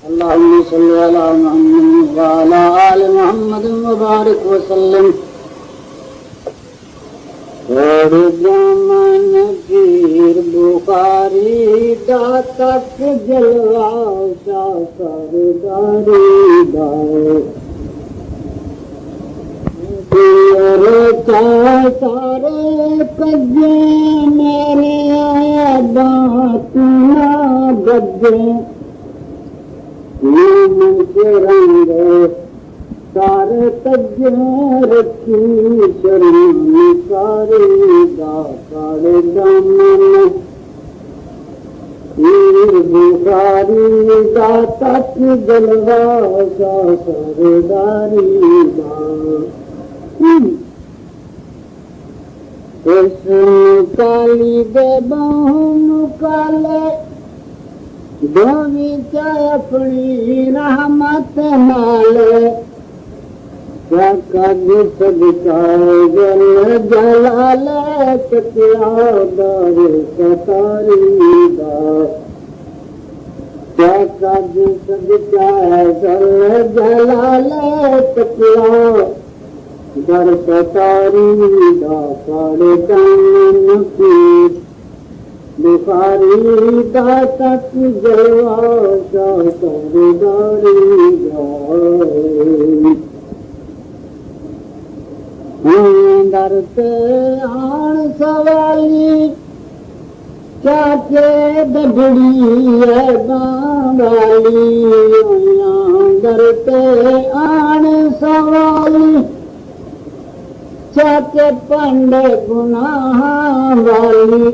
अल्लाहुम्मा सल्ली अला मुहम्मद व अला आलि मुहम्मद व बारिक व सल्लिम। और जमन पीर बुखारी दातक जलवा शाह सरदारी दाए सारे कज्जे मेरे बात ना गज्जे रंग सारे कज्जे रखी शरण सारे सारे दामन पीर बुखारी दातक जलवा शाह सरदारी काली दे बाहु काले धोवी चाय अपनी रहमत नाले क्या कद सदकाए जल जलाले कतिया दार सतारी दा क्या कद सदकाए जल जलाले कतिया दर सतारी दा साढ़े कान की बुखारी दातक जलवा शाह सरदारी दर ते आन सवाली चाचे दबड़ी है बांगाली दर ते आन सवाली चाचे पंडे गुनाह वाली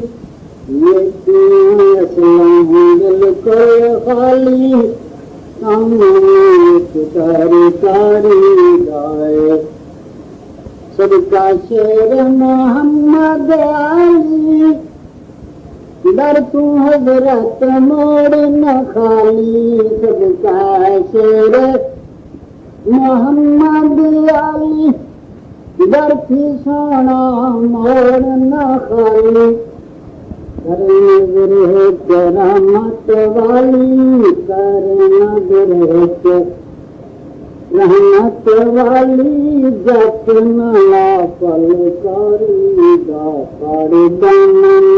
ये दिल को खाली तारी तारी गाए सबका शेर मोहम्मद अली दर तू हजरत मोड़ न खाली सबका शेर मोहम्मद अली दर की सोना मोड़ न खाली रहमत वाली रहमत वाली जतनला पल करी दाड़ी दामन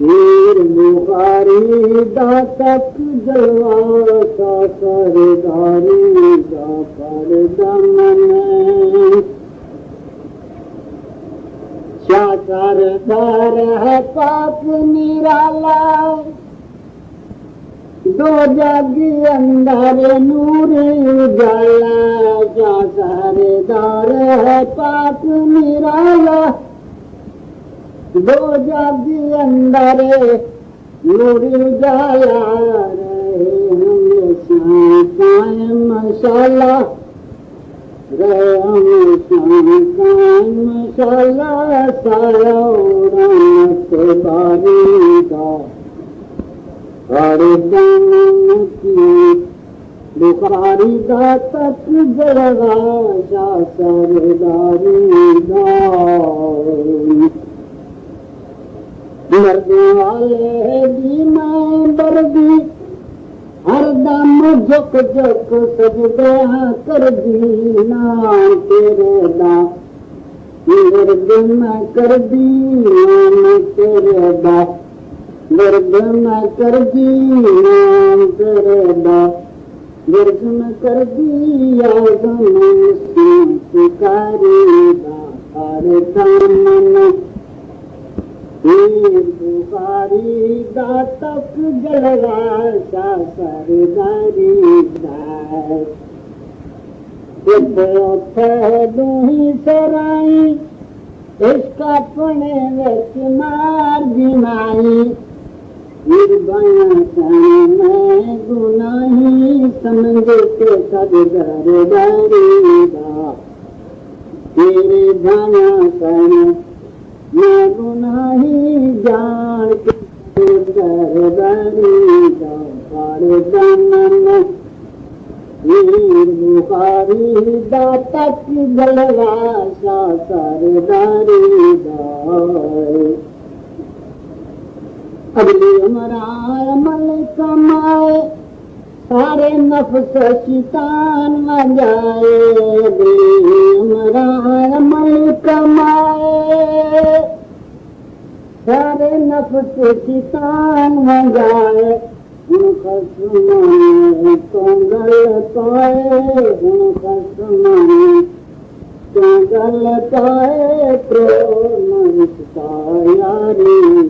पीर बुखारी दातक जलवा शाह सरदारी दाड़ी दामन शाह सरदार है पाक निराला दो जगी अंदर नूर उजाला शाह सरदार है पाक निराला दो जगी अंदर नूर उजाला रहे हमेशा कायम मशाला मशाला सारा बारी सारे दामन की बुखारी दातक जलवा शाह सरदारी मरने वाले दीना बर्दी हरदम झुक झुक सजदे कर दीना तेरे दा दर्द मैं कर दीना तेरे दा दर्द मैं कर दीना तेरे दा दर्द मैं कर दिया शिकारी दा सारे दामन पीर बुखारी दातक जलवा शाह सरदारी दूही सराई इसका अपने व्यक्त मार दिमाई फिर मैं गुनाही समझ के सब सरदारी दा तेरे जाना सैन मैं गुनाही जान के सरदारी दाड़े दामन पीर बुखारी दातक जलवा शाह सरदारी दाए अगली उम्र अमल कमाए सारे नफ्स शैतान वजाए अमल कमाए सारे नफ्स शैतान वजाए कंगल पाए कंगल पाए प्रो यारी